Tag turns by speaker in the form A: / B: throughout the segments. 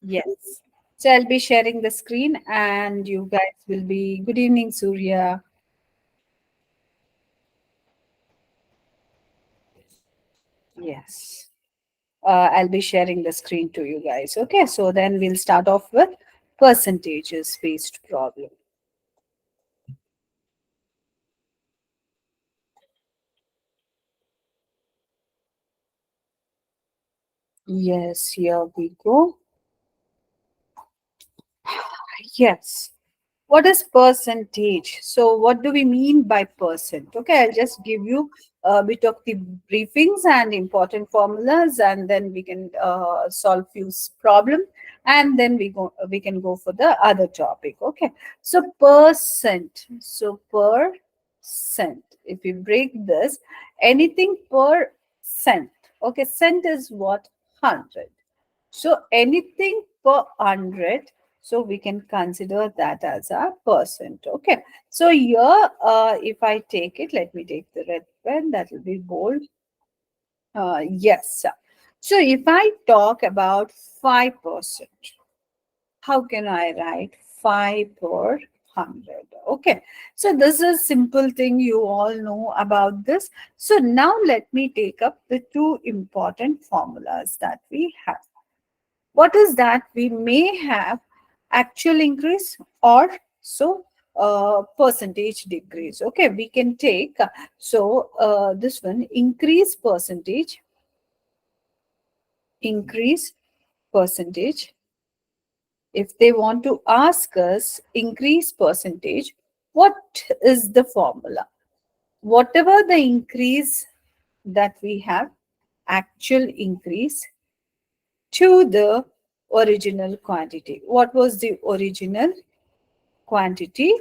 A: Yes. So I'll be sharing the screen and you guys will be. Good evening, Surya. Yes. I'll be sharing the screen to you guys. Okay. So then we'll start off with percentages based problem. Yes. Here we go. Yes. What is percentage? So what do we mean by percent? Okay, I'll just give you a bit of the briefings and important formulas, and then we can solve few problem, and then we can go for the other topic. Okay, so percent. So percent. If we break this, anything per cent. Okay, cent is what? 100. So anything per 100, so we can consider that as a percent. Okay. So here, if I take it, let me take the red pen, that will be bold. Yes. So if I talk about 5%, how can I write 5 per 100? Okay. So this is simple thing, you all know about this. So now let me take up the two important formulas that we have. What is that? We may have actual increase or so percentage decrease. Okay, we can take this one, increase percentage. If they want to ask us increase percentage, what is the formula? Whatever the increase that we have, actual increase to the original quantity. What was the original quantity?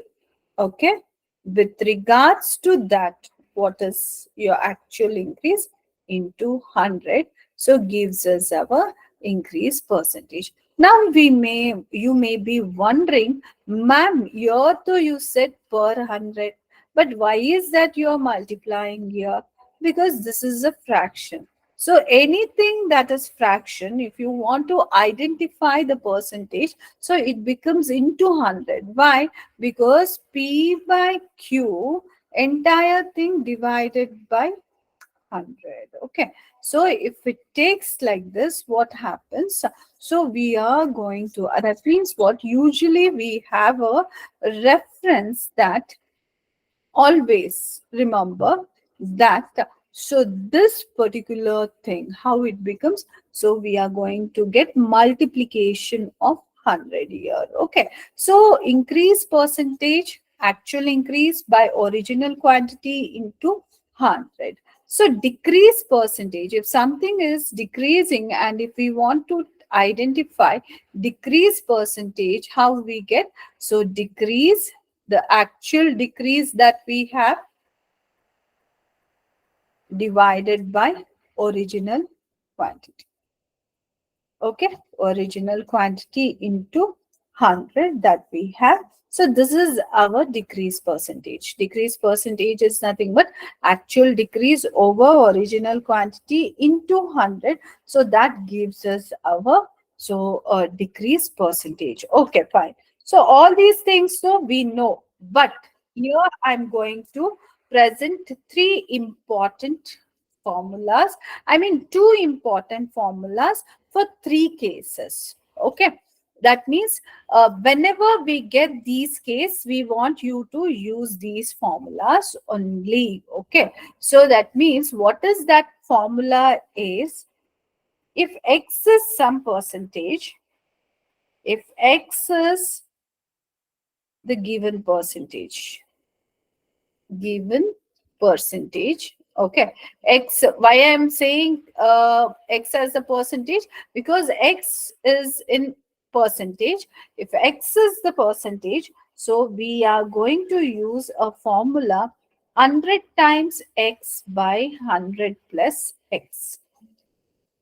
A: Okay. With regards to that, what is your actual increase into 100? So gives us our increase percentage. Now you may be wondering, ma'am, here though you said per 100, but why is that you're multiplying here? Because this is a fraction. So anything that is fraction, if you want to identify the percentage, so it becomes into 100. Why? Because P by Q, entire thing divided by 100. Okay. So if it takes like this, what happens? So we are going to, that means what? Usually we have a reference that always remember that. So this particular thing, how it becomes, so we are going to get multiplication of 100 here. Okay, so increase percentage, actual increase by original quantity into 100. So decrease percentage, if something is decreasing and if we want to identify decrease percentage, how we get? So decrease, the actual decrease that we have divided by original quantity. Okay, original quantity into 100 that we have. So this is our decrease percentage. Decrease percentage is nothing but actual decrease over original quantity into 100. So that gives us our decrease percentage. Okay, fine. So all these things, so we know, but here I'm going to present three important formulas. I mean, two important formulas for three cases. Okay. That means whenever we get these cases, we want you to use these formulas only. Okay. So that means what is that formula is, if X is some percentage, if X is the given percentage. Okay, X, why I am saying X as a percentage? Because X is in percentage. If X is the percentage, so we are going to use a formula 100 times X by 100 plus X.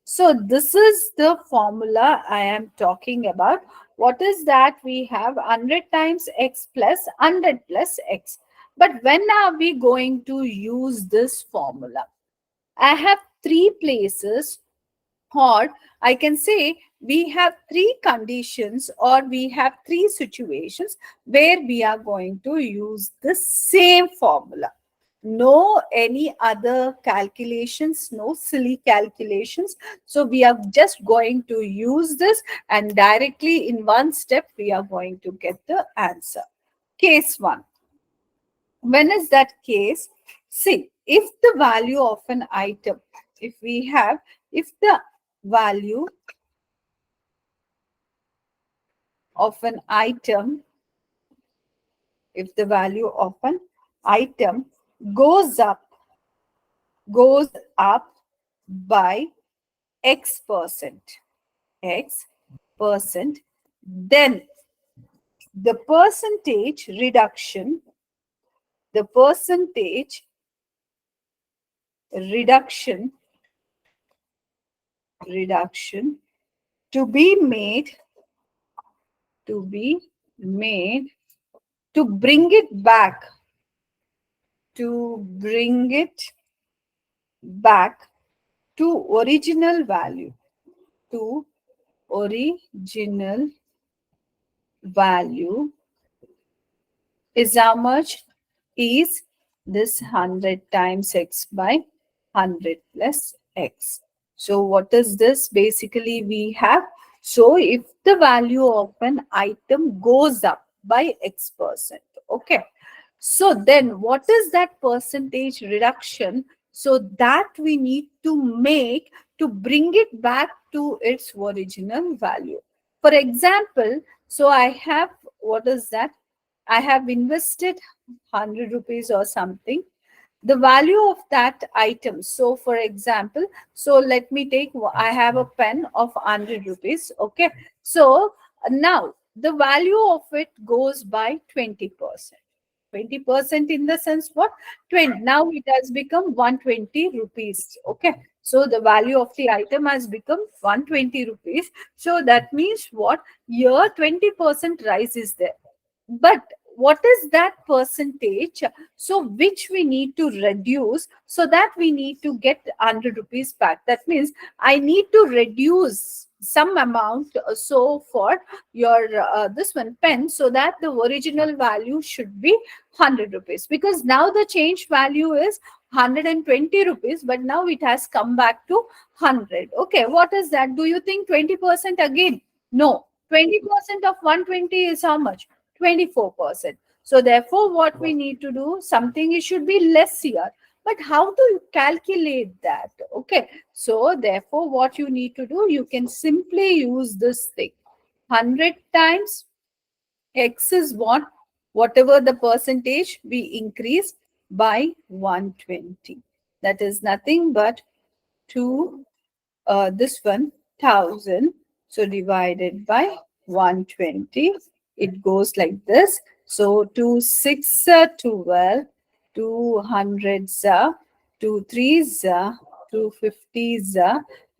A: So this is the formula I am talking about. What is that? We have 100 times X plus 100 plus X. But when are we going to use this formula? I have three places, or I can say we have three conditions, or we have three situations where we are going to use the same formula. No any other calculations, no silly calculations. So we are just going to use this, and directly in one step we are going to get the answer. Case 1. When is that case? See, if the value of an item, if the value of an item, if the value of an item goes up, by x percent, then the the percentage reduction reduction to be made to be made to bring it back to bring it back to original value to original value is how much? Is this 100 times x by 100 plus x. So what is this? Basically we have, so if the value of an item goes up by x percent, okay, so then what is that percentage reduction? So that we need to make to bring it back to its original value. For example, so I have, what is that? I have invested 100 rupees or something. The value of that item. So for example, so let me take, I have a pen of 100 rupees. Okay. So now the value of it goes by 20%. 20% in the sense what? 20. Now it has become 120 rupees. Okay. So the value of the item has become 120 rupees. So that means what? Here 20% rise is there. But what is that percentage? So which we need to reduce, so that we need to get 100 rupees back. That means I need to reduce some amount. So for your this one pen, so that the original value should be 100 rupees, because now the change value is 120 rupees, but now it has come back to 100. Okay, what is that? Do you think 20% again? No. 20% of 120 is how much? 24%. So therefore, what we need to do, something it should be less here. But how do you calculate that? Okay. So therefore, what you need to do, you can simply use this thing. 100 times x is what? Whatever the percentage we increase by 120. That is nothing but 2, this one, 1000. So divided by 120, it goes like this. So 2 6 12, 2 hundreds 2 3s 2 50s,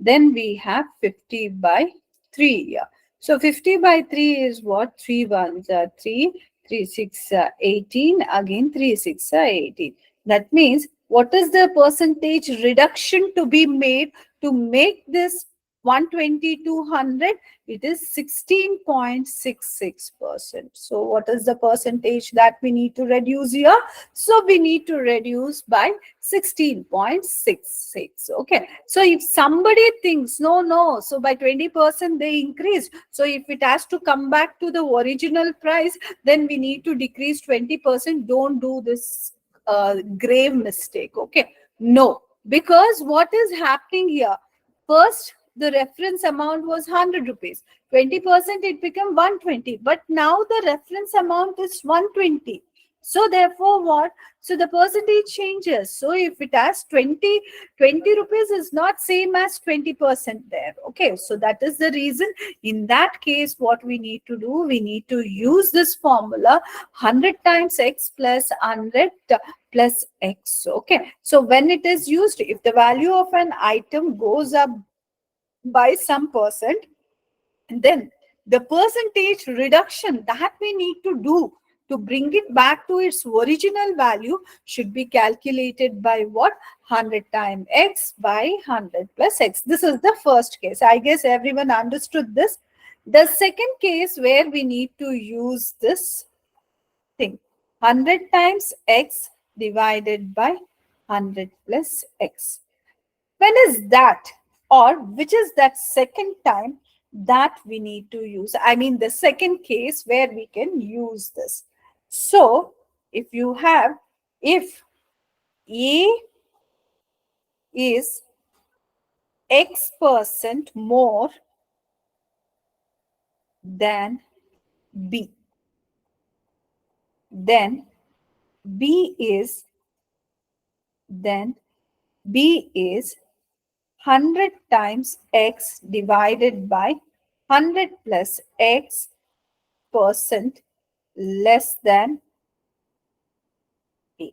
A: then we have 50 by 3 here. So 50 by 3 is what? 3 ones 3, 3 6 18, again 3 6 18. That means what is the percentage reduction to be made to make this 120 to 100? It is 16.66%. So what is the percentage that we need to reduce here? So we need to reduce by 16.66. Okay. So if somebody thinks, no, so by 20% they increased. So if it has to come back to the original price, then we need to decrease 20%. Don't do this grave mistake. Okay. No, because what is happening here? First, the reference amount was 100 rupees. 20% it became 120. But now the reference amount is 120. So therefore what? So the percentage changes. So if it has 20 rupees is not same as 20% there. Okay. So that is the reason. In that case, what we need to do, we need to use this formula 100 times x plus 100 plus x. Okay. So when it is used, if the value of an item goes up by some percent, then the percentage reduction that we need to do to bring it back to its original value should be calculated by what? 100 times x by 100 plus x. This is the first case. I guess everyone understood this. The second case where we need to use this thing, 100 times x divided by 100 plus x. When is that, or which is that second time that we need to use? I mean, the second case where we can use this. So, if you have, if A is x% more than B, then B is then B is 100 times x divided by 100 plus x percent less than A.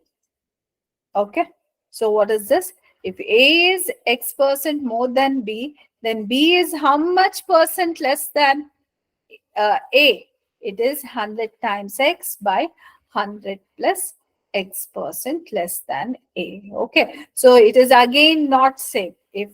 A: Okay. So what is this? If A is x% more than B, then B is how much percent less than A? It is 100 times x by 100 plus x% less than A. Okay. So it is again not same. If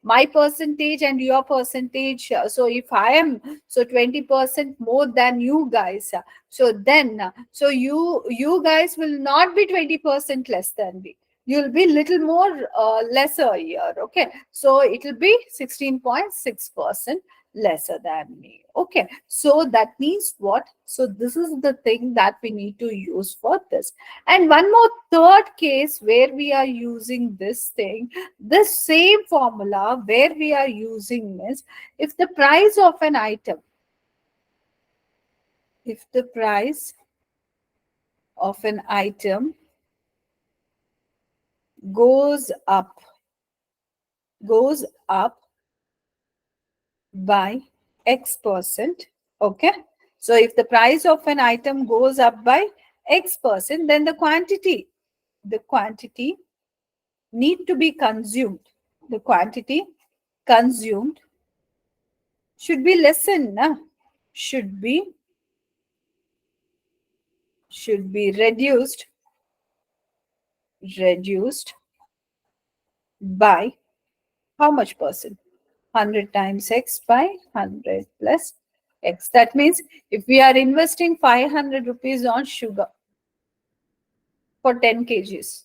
A: my percentage and your percentage, so if I am 20% more than you guys, so then so you guys will not be 20% less than me. You'll be little more lesser here. Okay, so it will be 16.6% lesser than me. Okay, so that means what? So this is the thing that we need to use for this. And one more third case where we are using this thing, this same formula where we are using is, if the price of an item, if the price of an item goes up by x%. Okay, so if the price of an item goes up by x%, then the quantity need to be consumed, the quantity consumed should be lessened, should be reduced by how much percent? 100 times x by 100 plus x. That means if we are investing 500 rupees on sugar for 10 kgs,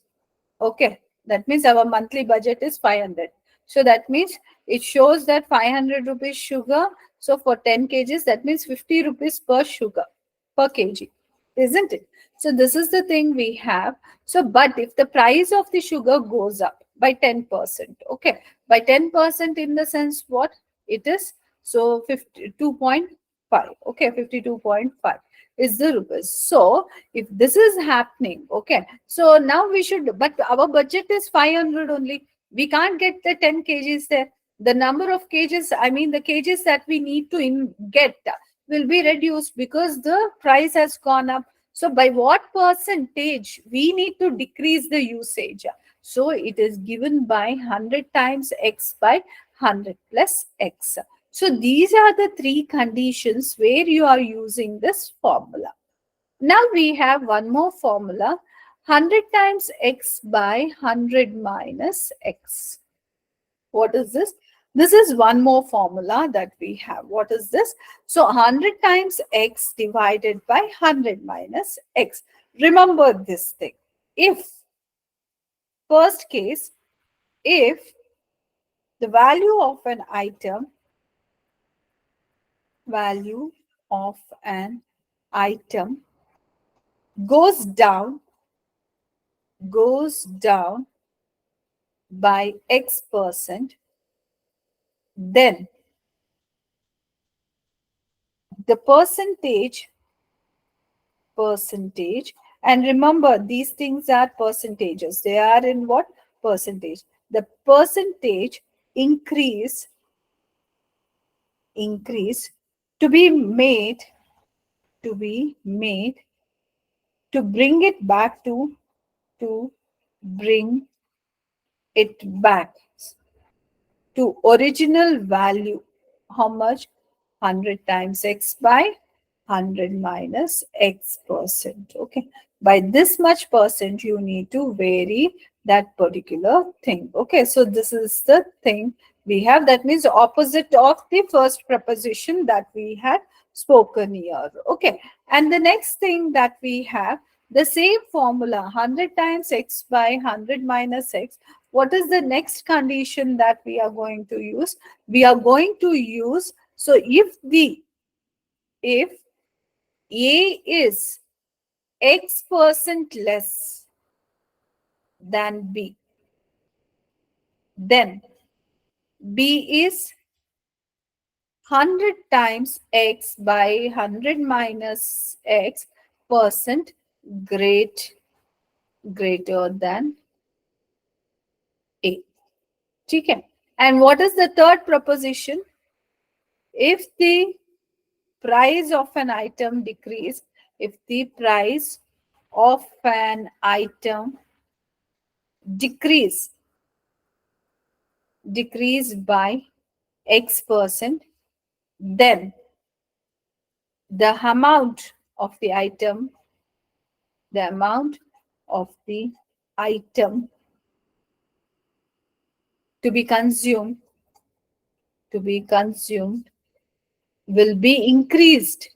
A: okay, that means our monthly budget is 500. So that means it shows that 500 rupees sugar. So for 10 kgs, that means 50 rupees per sugar per kg, isn't it? So this is the thing we have. So, but if the price of the sugar goes up by 10%, okay, by 10% in the sense what it is? So 52.5, okay, 52.5 is the rupees. So if this is happening, okay, so now we should, but our budget is 500 only. We can't get the 10 kgs there. The number of kgs, I mean the kgs that we need to get will be reduced because the price has gone up. So by what percentage we need to decrease the usage? So it is given by 100 times x by 100 plus x. So these are the three conditions where you are using this formula. Now we have one more formula, 100 times x by 100 minus x. What is this? This is one more formula that we have. What is this? So 100 times x divided by 100 minus x. Remember this thing. If, first case, if the value of an item goes down by x%, then the percentage, and remember these things are percentages. They are in what? Percentage. The percentage increase to be made to bring it back to bring it back to original value. How much? 100 times x by 100 minus X percent. Okay. By this much percent, you need to vary that particular thing. Okay. So this is the thing we have. That means opposite of the first proposition that we had spoken here. Okay. And the next thing that we have, the same formula, 100 times X by 100 minus X. What is the next condition that we are going to use? We are going to use, so if A is X percent less than B, then B is 100 times X by 100 minus X percent greater than A. Okay. And what is the third proposition? If the price of an item decrease, if the price of an item decrease by X percent, then the amount of the item, the amount of the item to be consumed, will be increased,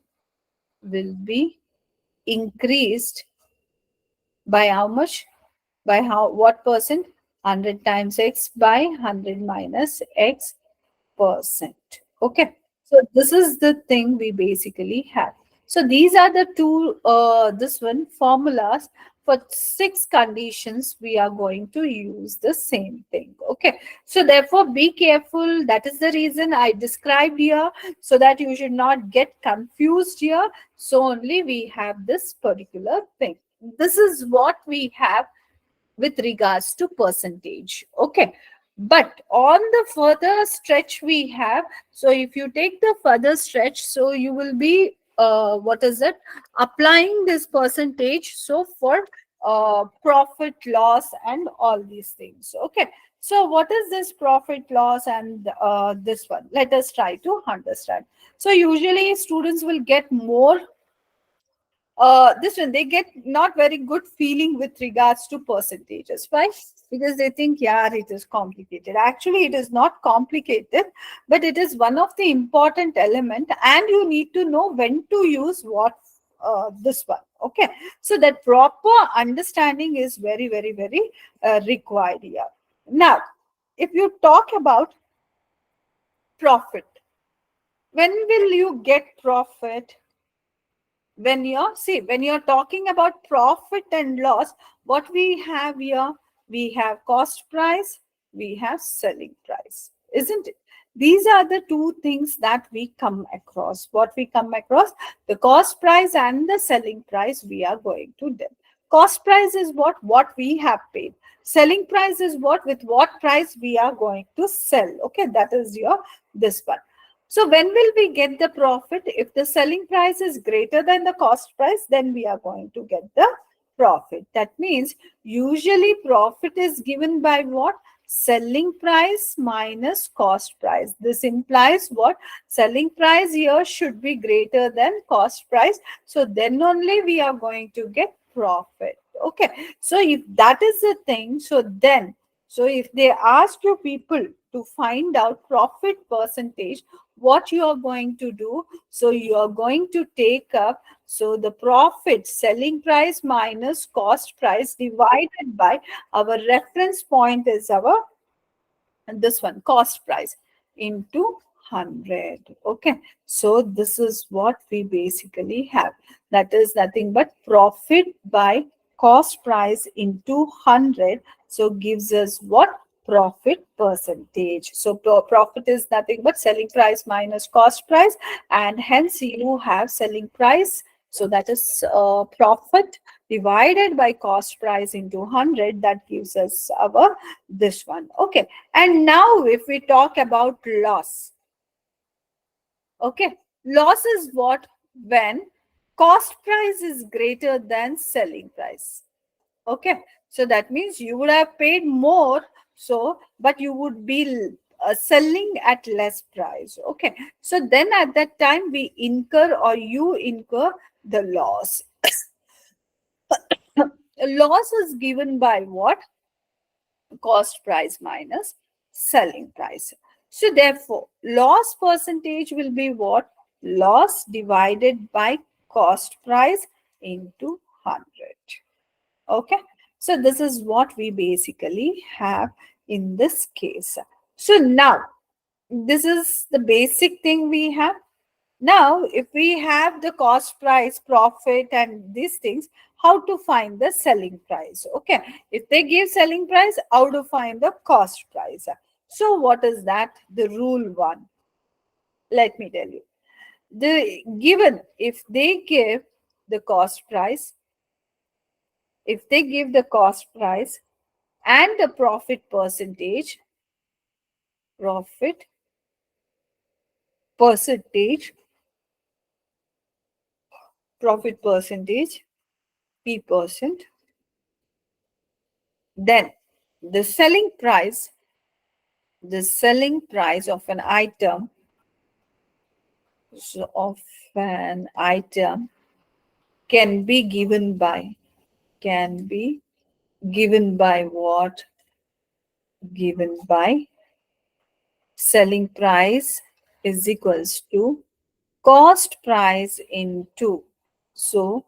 A: by how much? By what percent? 100 times X by 100 minus X percent. Okay. So this is the thing we basically have. So these are the two, this one formulas for 6 conditions. We are going to use the same thing. Okay. So therefore be careful. That is the reason I described here, so that you should not get confused here. So only we have this particular thing. This is what we have with regards to percentage. Okay. But on the further stretch we have, so if you take the further stretch, so you will be, what is it? Applying this percentage. So for profit, loss, and all these things. Okay. So what is this profit, loss, and this one? Let us try to understand. So usually students will get more, this one, they get not very good feeling with regards to percentages. Why? Because they think, yeah, it is complicated. Actually, it is not complicated, but it is one of the important element, and you need to know when to use what, this one. Okay. So that proper understanding is very, very, very required here. Now, if you talk about profit, when will you get profit? When you're talking about profit and loss, what we have here, we have cost price, we have selling price, isn't it? These are the two things that we come across. What we come across, the cost price and the selling price, we are going to them. Cost price is what we have paid. Selling price is with what price we are going to sell. Okay, that is your this one. So when will we get the profit? If the selling price is greater than the cost price, then we are going to get the profit. That means usually profit is given by what? Selling price minus cost price. This implies what? Selling price here should be greater than cost price. So then only we are going to get profit. Okay. So if that is the thing, so if they ask you people to find out profit percentage, what you are going to do? So you are going to take up, so the profit, selling price minus cost price divided by our reference point is our, and this one, cost price, into 100. Okay. So this is what we basically have. That is nothing but profit by cost price into 100. So gives us what? Profit percentage. So profit is nothing but selling price minus cost price, and hence you have selling price. So that is profit divided by cost price into 100. That gives us our this one. Okay. And now if we talk about loss, okay, loss is what? When cost price is greater than selling price. Okay. So that means you would have paid more, so but you would be selling at less price. Okay, so then at that time we incur or you incur the loss. Loss is given by what? Cost price minus selling price. So therefore, loss percentage will be what? Loss divided by cost price into 100. Okay. So this is what we basically have in this case. So now, this is the basic thing we have. Now, if we have the cost price, profit, and these things, how to find the selling price? Okay, if they give selling price, how to find the cost price? So, what is that? The rule one. Let me tell you. The given, if they give the cost price, if they give the cost price and the profit percentage, profit percentage, P%, then the selling price of an item, can be given by, what? Given by selling price is equals to cost price into, so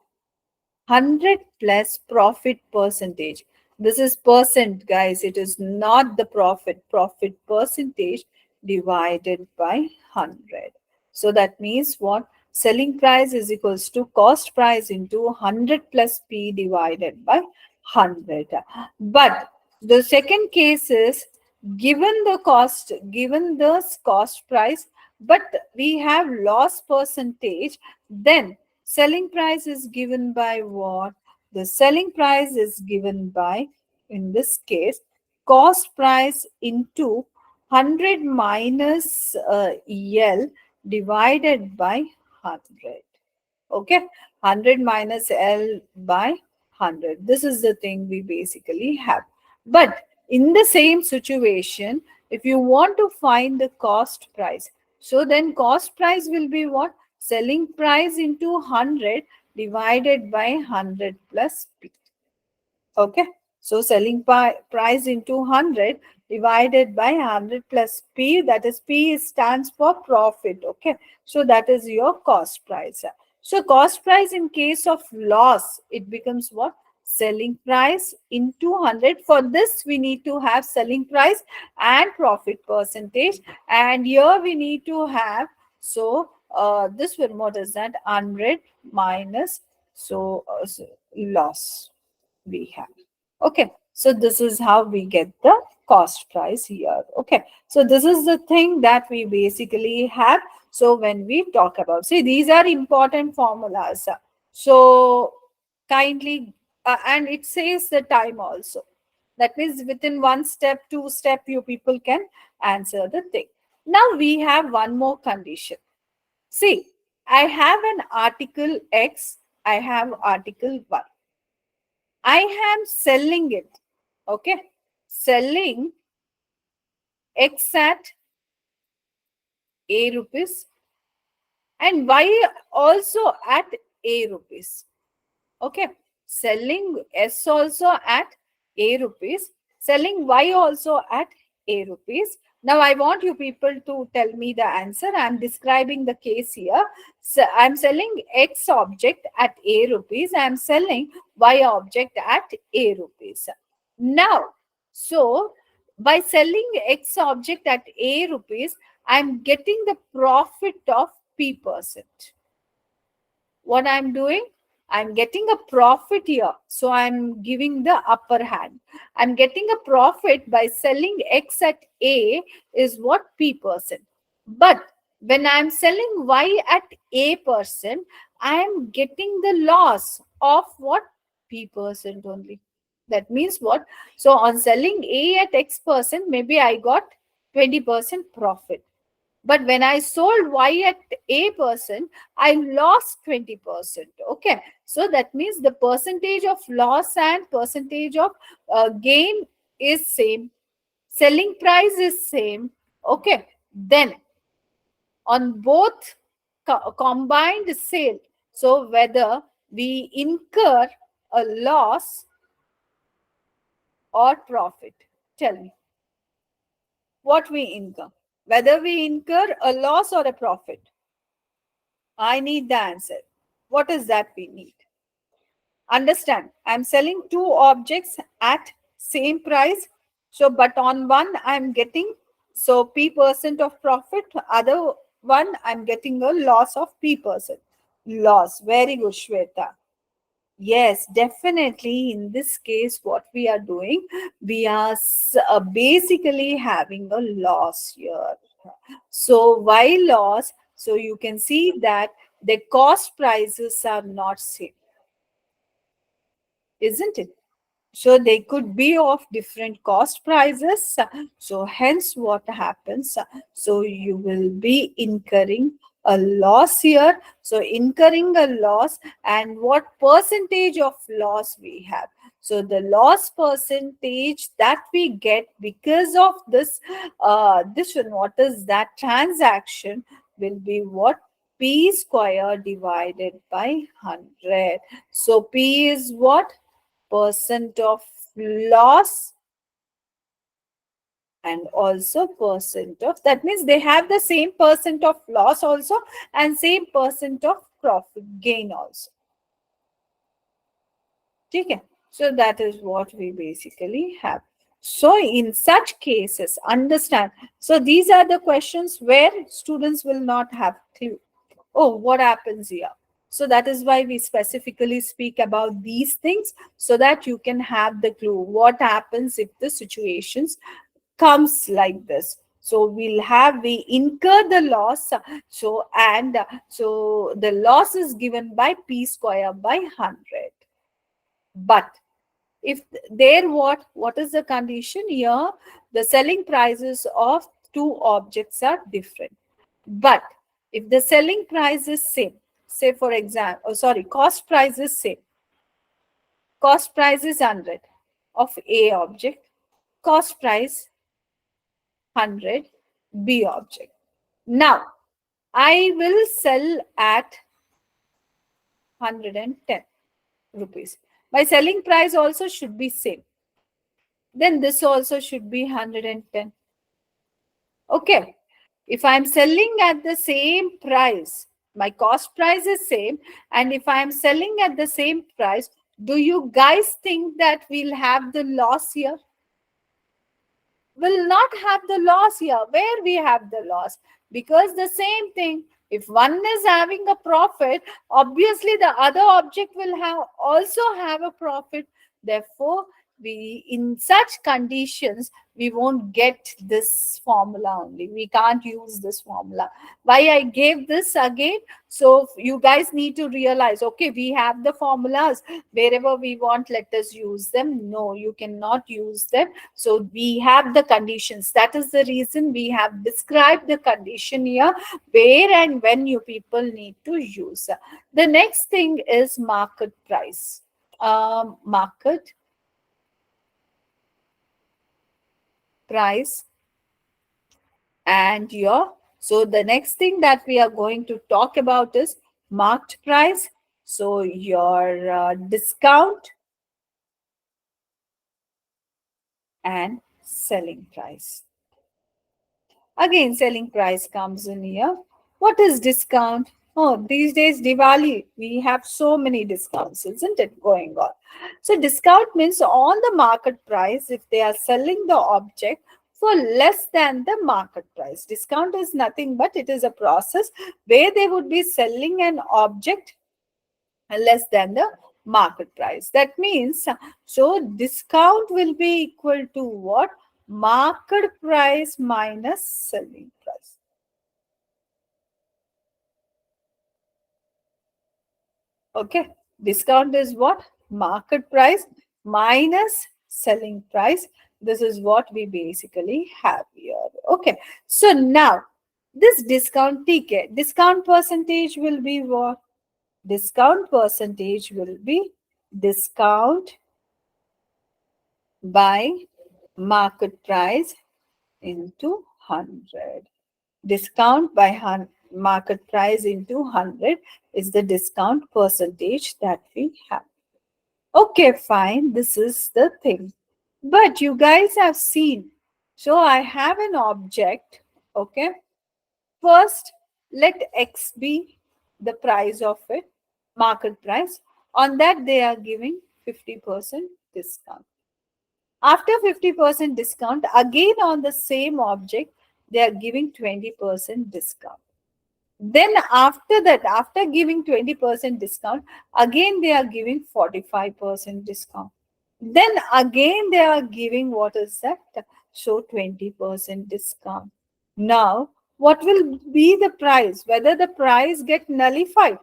A: 100 plus profit percentage. This is percent, guys. It is not the profit. Profit percentage divided by 100. So that means what? Selling price is equals to cost price into 100 plus P divided by 100. But the second case is given the cost price, but we have loss percentage, then selling price is given by what? The selling price is given by, in this case, cost price into 100 minus L divided by 100. Okay, 100 minus L by 100. This is the thing we basically have. But in the same situation, if you want to find the cost price, so then cost price will be what? Selling price into 100 divided by 100 plus P. Okay, so selling price into 100 divided by 100 plus P, that is P stands for profit. Okay, so that is your cost price. So cost price in case of loss, it becomes what? Selling price into 100. For this, we need to have selling price and profit percentage. And here we need to have, so this will, what is that? 100 minus, loss we have. Okay, so this is how we get the cost price here. Okay, so this is the thing that we basically have. So when we talk about, see, these are important formulas. So kindly, and it saves the time also. That means within one step, two step, you people can answer the thing. Now we have one more condition. See, I have an article X, I have article Y. I am selling it. Okay. Selling X at A rupees and Y also at A rupees. Okay. Selling S also at A rupees. Selling Y also at A rupees. Now I want you people to tell me the answer. I'm describing the case here. So I'm selling X object at A rupees. I'm selling Y object at A rupees. Now, so by selling X object at A rupees, I'm getting the profit of P%. What I'm doing? I'm getting a profit here. So I'm giving the upper hand. I'm getting a profit by selling X at A is what? P%. But when I'm selling Y at A%, I'm getting the loss of what? P% only. That means what? So on selling A at X%, maybe I got 20% profit. But when I sold Y at A%, I lost 20%. Okay. So that means the percentage of loss and percentage of gain is same. Selling price is same. Okay, then on both combined sale, so whether we incur a loss or profit, tell me what we incur, whether we incur a loss or a profit. I need the answer. What is that we need? Understand, I'm selling two objects at same price. So, but on one I'm getting so P% of profit, other one I'm getting a loss of P%. Loss. Very good, Shweta. Yes, definitely. In this case, what we are doing, we are basically having a loss here. So, why loss? So, you can see that the cost prices are not same, isn't it? So they could be of different cost prices. So hence what happens? So you will be incurring a loss here. So incurring a loss, and what percentage of loss we have. So the loss percentage that we get because of this one, what is that transaction will be what? P square divided by 100. So P is what? Percent of loss, and also percent of, that means they have the same percent of loss also and same percent of profit gain also. Okay, so that is what we basically have. So in such cases, understand, so these are the questions where students will not have clue. Oh, what happens here? So that is why we specifically speak about these things, so that you can have the clue what happens if the situations comes like this. So we incur the loss. So so the loss is given by P square by 100. But if there, what is the condition here? The selling prices of two objects are different. But if the selling price is same, say for example, oh sorry, cost price is same. Cost price is 100 of A object, cost price 100 B object. Now I will sell at 110 rupees. My selling price also should be same. Then this also should be 110. Okay. If I'm selling at the same price, my cost price is same, and if I'm selling at the same price, do you guys think that we'll have the loss here? Will not have the loss here. Where we have the loss? Because the same thing, if one is having a profit, obviously the other object will have also have a profit. Therefore, we, in such conditions, we won't get this formula only. We can't use this formula. Why I gave this again? So you guys need to realize, okay, we have the formulas. Wherever we want, let us use them. No, you cannot use them. So we have the conditions. That is the reason we have described the condition here, where and when you people need to use. The next thing is market price. Market price and your, so the next thing that we are going to talk about is marked price. So your discount and selling price. Again, selling price comes in here. What is discount? Oh, these days Diwali, we have so many discounts, isn't it, going on? So discount means on the market price if they are selling the object for less than the market price. Discount is nothing but it is a process where they would be selling an object less than the market price. That means, so discount will be equal to what? Market price minus selling price. Okay, discount is what? Market price minus selling price. This is what we basically have here. Okay, so now this discount ticket, discount percentage will be what? Discount percentage will be discount by market price into 100. Discount by market price into 100 is the discount percentage that we have. Okay, fine. This is the thing. But you guys have seen. So I have an object. Okay. First, let X be the price of it, market price. On that, they are giving 50% discount. After 50% discount, again on the same object, they are giving 20% discount. Then after that, after giving 20% discount, again they are giving 45% discount. Then again they are giving, what is that? So 20% discount. Now, what will be the price? Whether the price get nullified?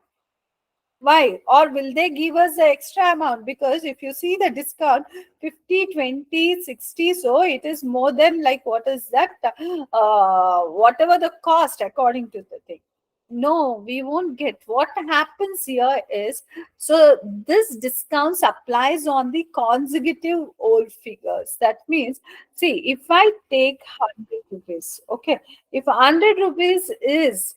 A: Why? Or will they give us the extra amount? Because if you see the discount 50, 20, 60, so it is more than like what is that? Whatever the cost according to the thing. No, we won't get. What happens here is, so this discount applies on the consecutive old figures. That means, see, if I take 100 rupees, okay, if 100 rupees is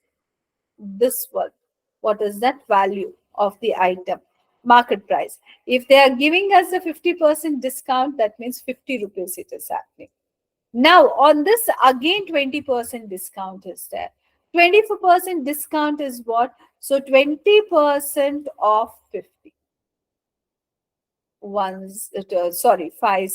A: this one, what is that value of the item? Market price. If they are giving us a 50% discount, that means 50 rupees it is happening. Now, on this, again 20% discount is there. 24% discount is what? So 20% of 50. Sorry, 5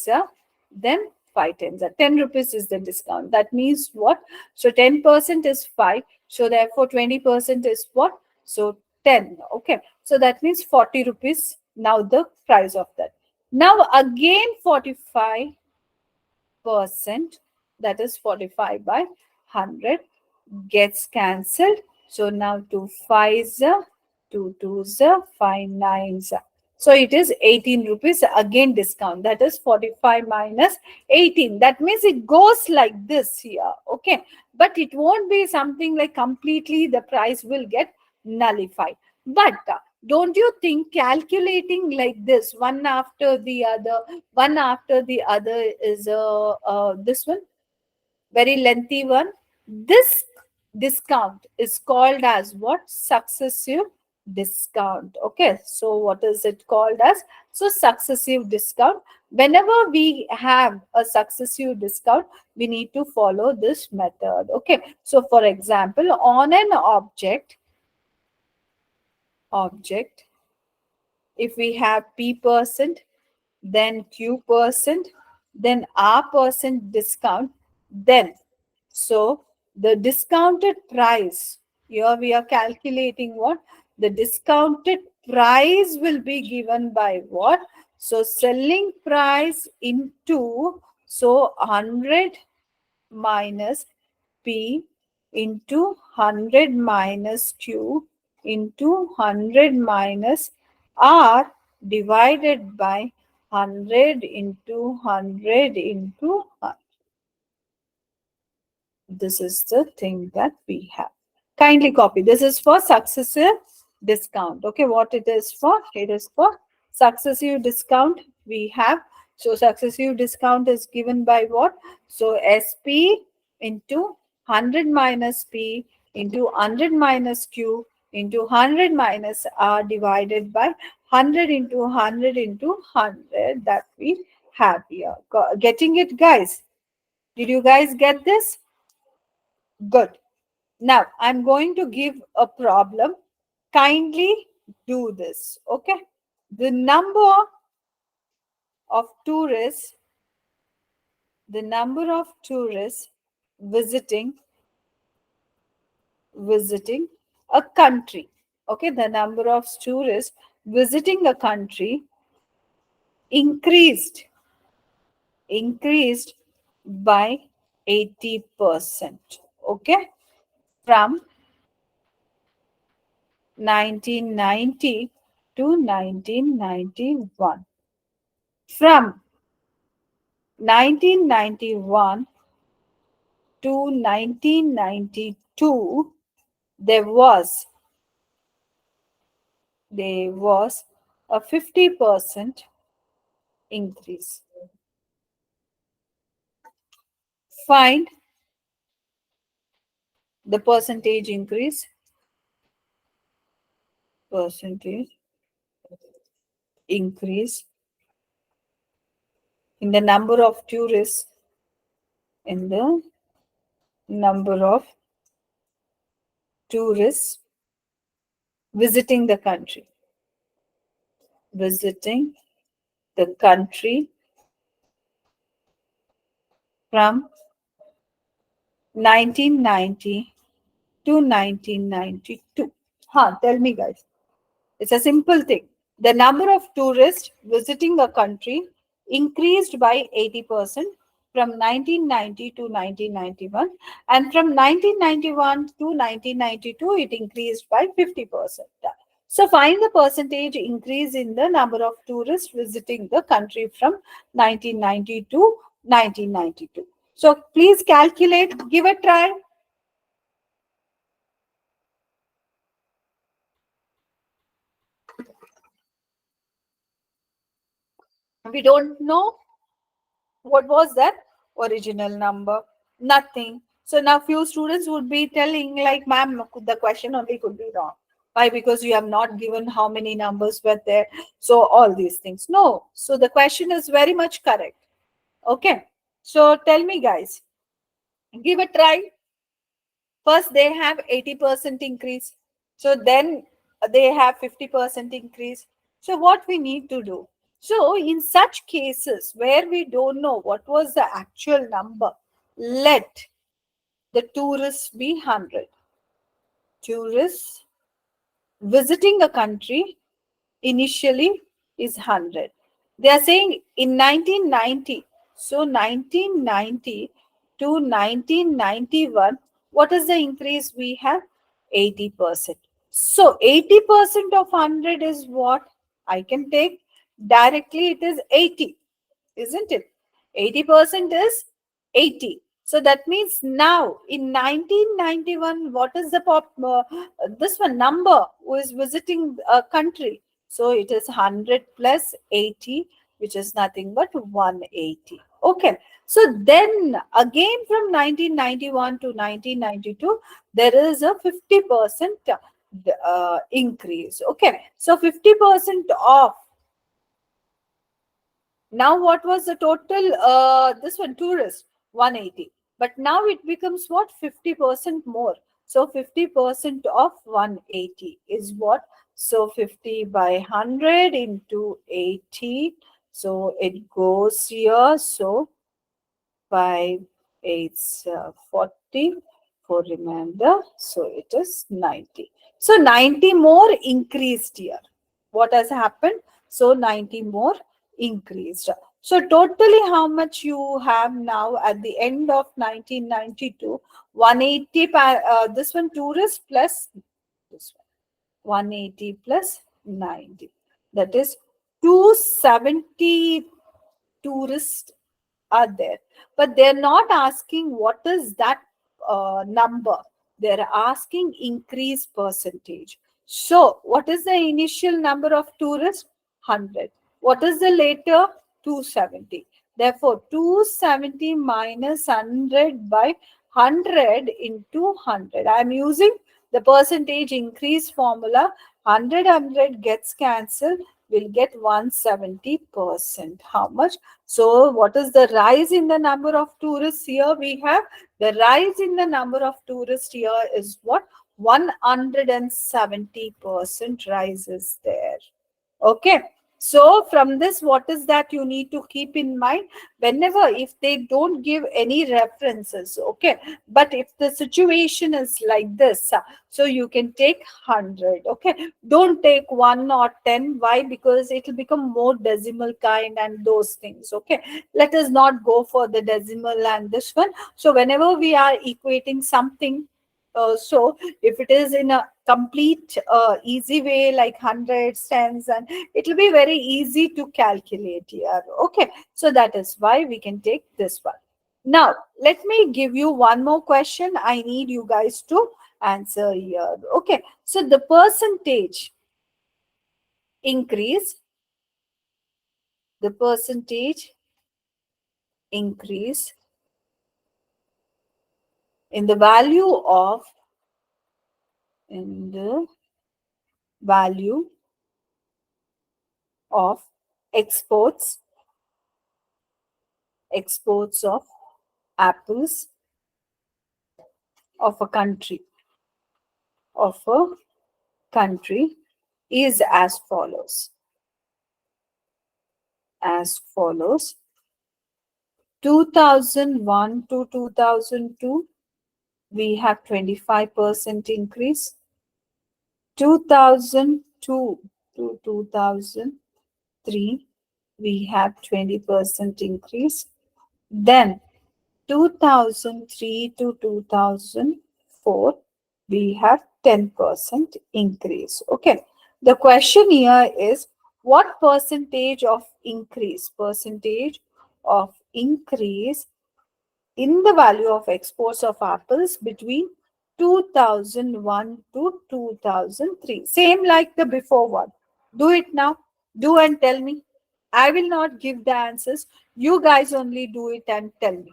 A: then 5 tens are 10 rupees is the discount. That means what? So 10% is 5. So therefore 20% is what? So 10. Okay. So that means 40 rupees. Now the price of that. Now again 45%, that is 45 by 100 gets cancelled. So now 2 5s, 2 2s, 5 9s. So it is 18 rupees again discount. That is 45 minus 18. That means it goes like this here. Okay. But it won't be something like completely the price will get nullified. But don't you think calculating like this, one after the other is this one? Very lengthy one. This discount is called as what? Successive discount. Okay, so what is it called as? So successive discount. Whenever we have a successive discount, we need to follow this method. Okay, so for example, on an object, if we have P%, then Q%, then R% discount, then so the discounted price, here we are calculating what? The discounted price will be given by what? So selling price into, so 100 minus P into 100 minus Q into 100 minus R divided by 100 into 100 into 100. This is the thing that we have. Kindly copy. This is for successive discount. Okay, what it is for? It is for successive discount we have. So successive discount is given by what? So SP into 100 minus P into 100 minus Q into 100 minus R divided by 100 into 100 into 100 that we have here. Getting it, guys? Did you guys get this? Good. Now, I'm going to give a problem. Kindly do this, okay? The number of tourists, visiting a country, okay? The number of tourists visiting a country increased by 80%, okay? From 1990 to 1991. From 1991 to 1992, there was a 50% increase. Find The percentage increase, percentage increase in the number of tourists, in the number of tourists visiting the country, visiting the country from 1990 to 1992. Tell me, guys. It's a simple thing. The number of tourists visiting a country increased by 80% from 1990 to 1991, and from 1991 to 1992 it increased by 50%. So find the percentage increase in the number of tourists visiting the country from 1990 to 1992. So please calculate, give a try. We don't know what was that original number. Nothing. So now few students would be telling like, ma'am, the question only could be wrong. Why? Because you have not given how many numbers were there. So all these things. No. So the question is very much correct. Okay. So tell me, guys, give a try. First they have 80% increase. So then they have 50% increase. So what we need to do? So in such cases where we don't know what was the actual number, let the tourists be 100. Tourists visiting a country initially is 100. They are saying in 1990, so 1990 to 1991, what is the increase we have? 80%. So 80% of 100 is what? I can take directly, it is 80, isn't it? 80% is 80. So that means now in 1991, what is the this one number who is visiting a country? So it is 100 plus 80, which is nothing but 180. Okay. So then again from 1991 to 1992, there is a 50% increase. Okay. So 50% of, now what was the total, this one tourist, 180. But now it becomes what? 50% more. So 50% of 180 is what? So 50 by 100 into 80. So it goes here. So 5 8 40 for remainder. So it is 90. So 90 more increased here. What has happened? So 90 more increased. So totally how much you have now at the end of 1992? 180, this one tourist plus this one. 180 plus 90. That is 270 tourists are there, but they're not asking what is that number. They're asking increase percentage. So what is the initial number of tourists? 100. What is the later? 270. Therefore 270 minus 100 by 100 into 100. I am using the percentage increase formula. 100 gets cancelled, will get 170%. How much? So what is the rise in the number of tourists here? We have the rise in the number of tourists here is what? 170% rise is there. Okay. So from this, what is that you need to keep in mind? Whenever, if they don't give any references, okay, but if the situation is like this, so you can take 100, okay. Don't take 1 or 10. Why? Because it will become more decimal kind and those things, okay. Let us not go for the decimal and this one. So whenever we are equating something, so if it is in a complete easy way like hundreds, tens, and it will be very easy to calculate here. Okay, so that is why we can take this one. Now let me give you one more question. I need you guys to answer here. Okay, so the percentage increase, the percentage increase in the value of in the value of exports of apples of a country of a country is as follows. 2001 to 2002, we have 25% increase. 2002 to 2003, we have 20% increase. Then 2003 to 2004, we have 10% increase. Okay. The question here is, what percentage of increase in the value of exports of apples between 2001 to 2003? Same like the before one. Do it now. Do and tell me. I will not give the answers. You guys only do it and tell me.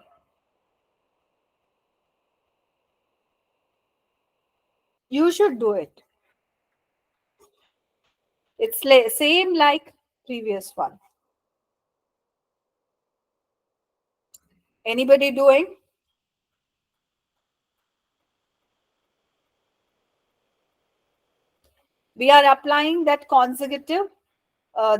A: You should do it. It's same like previous one. Anybody doing? We are applying that consecutive,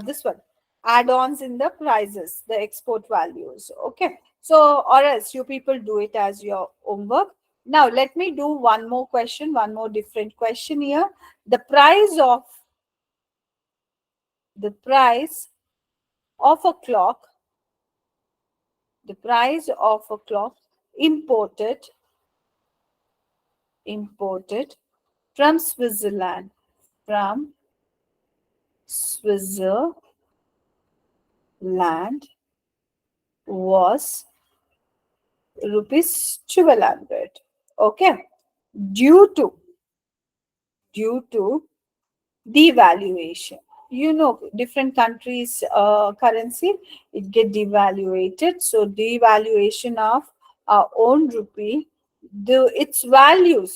A: this one, add-ons in the prices, the export values. Okay. So, or else you people do it as your homework. Now, let me do one more question, one more different question here. The price of a clock, imported from Switzerland, was rupees 1200. Okay. Due to devaluation. You know, different countries' currency, it get devaluated. So devaluation of our own rupee, its value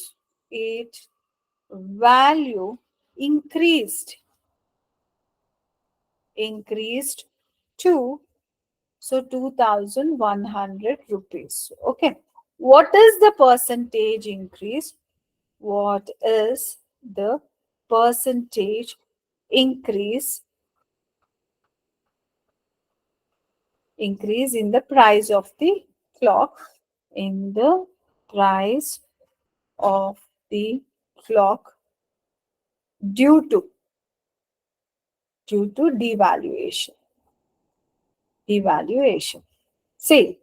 A: increased to 2,100 rupees. Okay. What is the percentage increase? What is the percentage increase in the price of the clock, due to devaluation. See,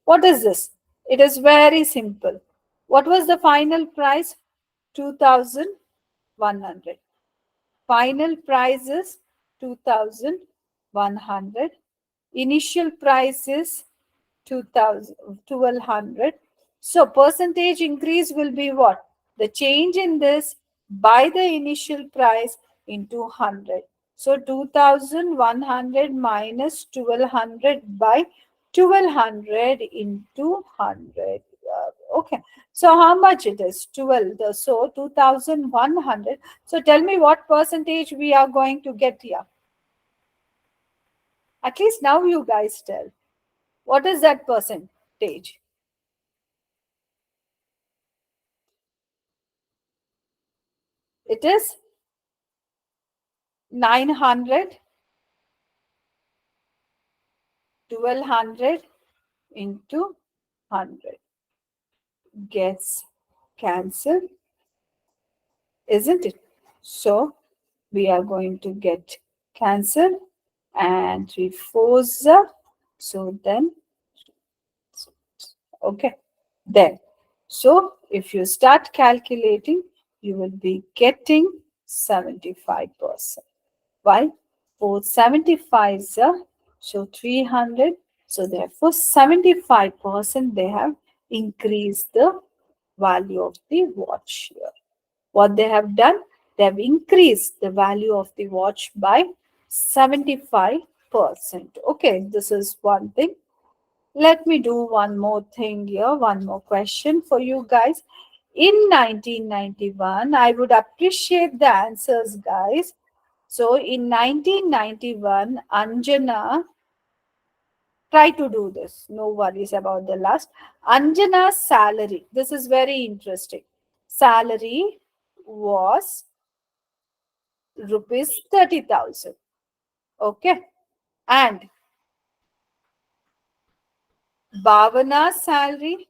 A: what is this? It is very simple. What was the final price? 2,100. Final price is 2,100. Initial price is 1,200. So percentage increase will be what? The change in this by the initial price into 100. So 2,100 minus 1,200 by 1,200 into 100. Okay. So how much it is? 12. So 2,100. So tell me what percentage we are going to get here. At least now you guys tell. What is that percentage? It is 900, 1,200 into 100 gets cancelled, isn't it? So we are going to get cancelled and 3 fours. So then, okay, then. So if you start calculating, you will be getting 75%. Why? 475 so 300. So therefore 75% they have increased the value of the watch here. What they have done? They have increased the value of the watch by 75%. Okay, this is one thing. Let me do one more thing here, one more question for you guys. In 1991, I would appreciate the answers, guys. So in 1991, Anjana, try to do this. No worries about the last. Anjana's salary, this is very interesting. Salary was rupees 30,000. Okay. And Bhavana's salary,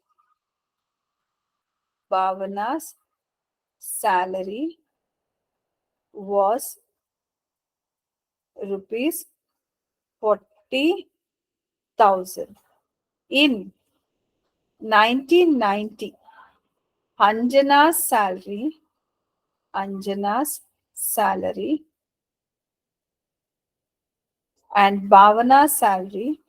A: Bhavana's salary was rupees 40,000. In 1990, Anjana's salary, Anjana's salary and Bhavana's salary,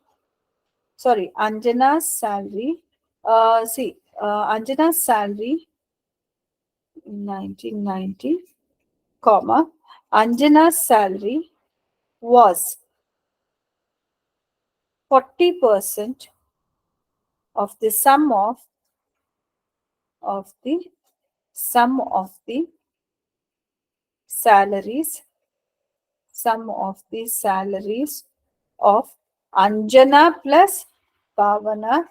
A: sorry, Anjana's salary, Anjana's salary in 1990, comma, Anjana's salary was 40% of the of the sum of the salaries, sum of the salaries of Anjana plus Bhavana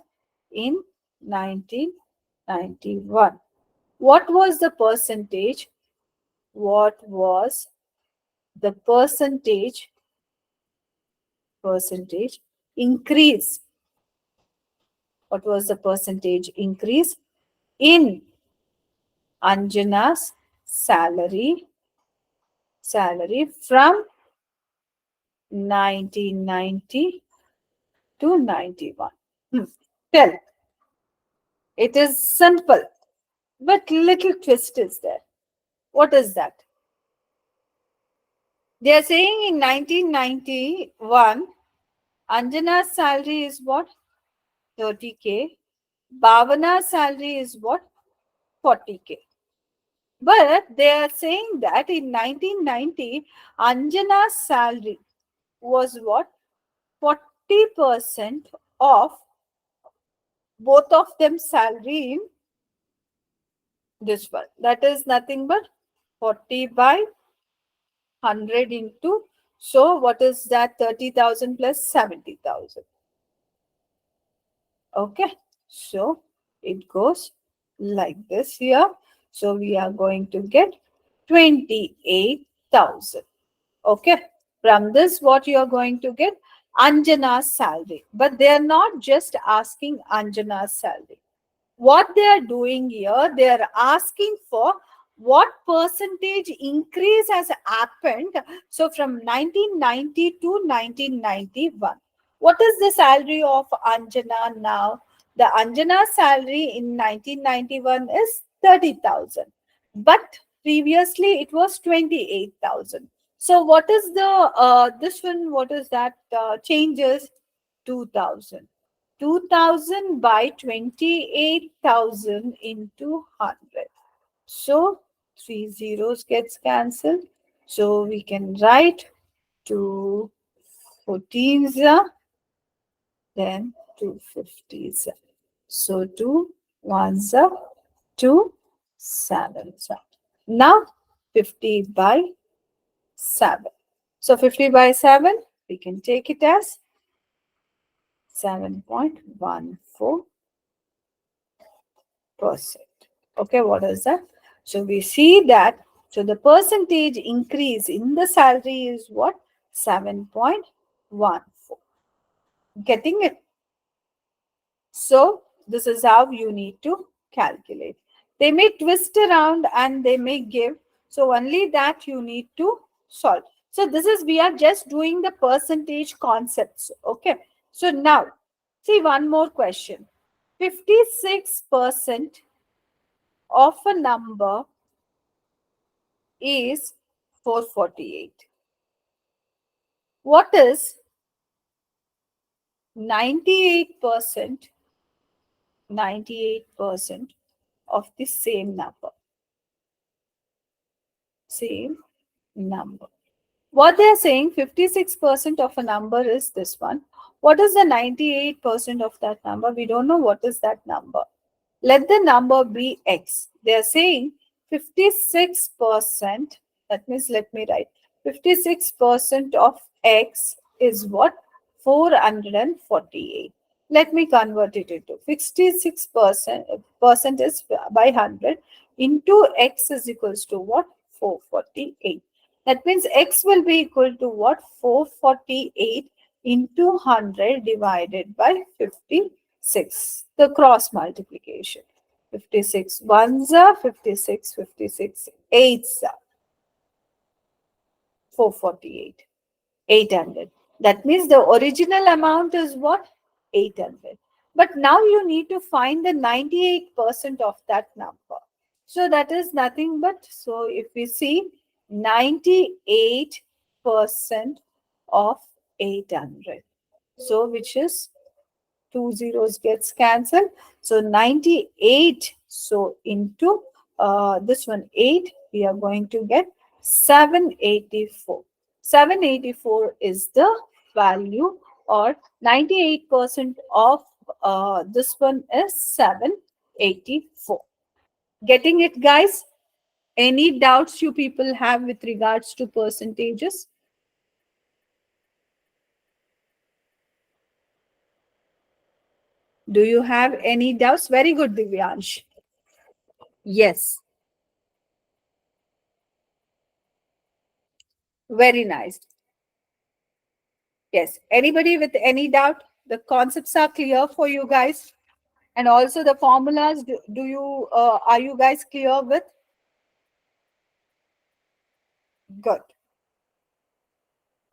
A: in 1991. What was the percentage? What was the percentage increase? What was the percentage increase in Anjana's salary from 1990 to 91? Tell. It is simple, but little twist is there. What is that? They are saying in 1991, Anjana's salary is what? 30K. Bhavana's salary is what? 40K. But they are saying that in 1990, Anjana's salary was what? 40% of both of them salary in this one. That is nothing but 40 by 100 into, so what is that? 30,000 plus 70,000. Okay, so it goes like this here. So we are going to get 28,000. Okay, from this what you are going to get? Anjana's salary. But they are not just asking Anjana's salary. What they are doing here, they are asking for what percentage increase has happened. So from 1990 to 1991. What is the salary of Anjana now? The Anjana salary in 1991 is 30,000. But previously it was 28,000. So what is the, this one, what is that changes? 2,000. 2,000 by 28,000 into 100. So 3 zeros gets cancelled. So we can write 2 14s, then 2 50s. So 2 1s, 2 7s. Now 50 by 7. So 50 by 7, we can take it as 7.14%. Okay, what is that? So we see that, so the percentage increase in the salary is what? 7.14. Getting it? So this is how you need to calculate. They may twist around and they may give. So only that you need to solve. So this is, we are just doing the percentage concepts. Okay. So now, see one more question. 56% of a number is 448. What is 98%, 98% of the same number? Same number. What they are saying, 56% of a number is this one. What is the 98% of that number? We don't know what is that number. Let the number be x. They are saying 56%. That means, let me write 56% of x is what? 448. Let me convert it into 56% is by 100 into x is equals to what? 448. That means x will be equal to what? 448 into 100 divided by 56. The cross multiplication. 56 ones are 56, 56 eights are 448. 800. That means the original amount is what? 800. But now you need to find the 98% of that number. So that is nothing but, so if we see 98% of 800. So which is 2 zeros gets cancelled. So 98. So into this one 8, we are going to get 784. 784 is the value, or 98% of this one is 784. Getting it, guys? Any doubts you people have with regards to percentages? Do you have any doubts? Very good, Divyansh. Yes, very nice. Yes. Anybody with any doubt? The concepts are clear for you guys, and also the formulas. Do you are you guys clear with? Good.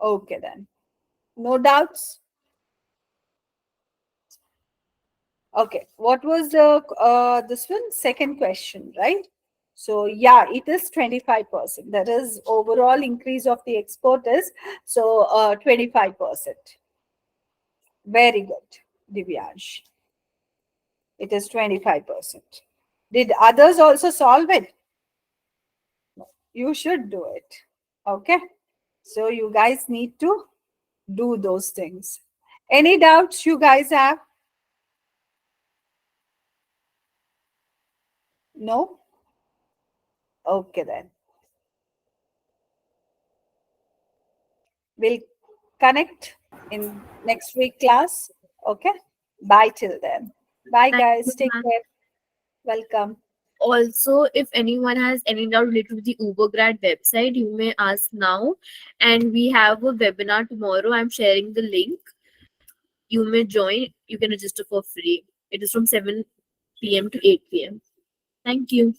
A: Okay then. No doubts. Okay. What was the this one? Second question, right? So yeah, it is 25%. That is overall increase of the export is, so 25%. Very good, Divyansh. It is 25%. Did others also solve it? You should do it. Okay. So you guys need to do those things. Any doubts you guys have? No? Okay then. We'll connect in next week class. Okay. Bye till then. Bye
B: Thank
A: guys.
B: you,
A: Take
B: ma'am.
A: care. Welcome.
B: Also, if anyone has any doubt related to the Ubergrad website, you may ask now. And we have a webinar tomorrow. I'm sharing the link. You may join. You can register for free. It is from 7 p.m. to 8 p.m. Thank you.